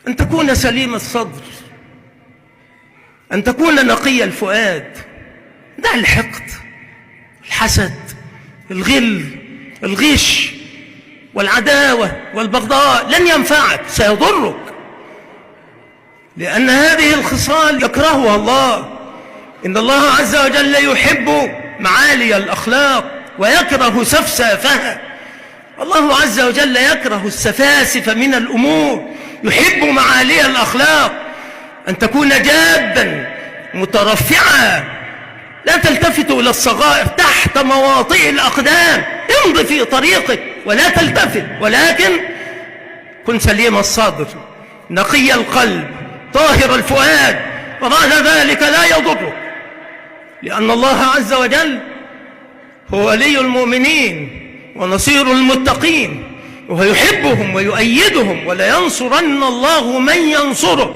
أن تكون سليم الصدر، أن تكون نقي الفؤاد. دع الحقد، الحسد، الغل، الغش والعداوة والبغضاء، لن ينفعك، سيضرك، لأن هذه الخصال يكرهها الله. إن الله عز وجل يحب معالي الأخلاق ويكره سفسافها. الله عز وجل يكره السفاسف من الأمور، يحب معالي الأخلاق. أن تكون جادا مترفعا، لا تلتفت إلى الصغائر، تحت مواطئ الأقدام، امضي في طريقك ولا تلتفت، ولكن كن سليم الصدر، نقي القلب، طاهر الفؤاد، وبعد ذلك لا يضرك، لأن الله عز وجل هو ولي المؤمنين ونصير المتقين، وهو يحبهم ويؤيدهم، ولينصرن الله من ينصره.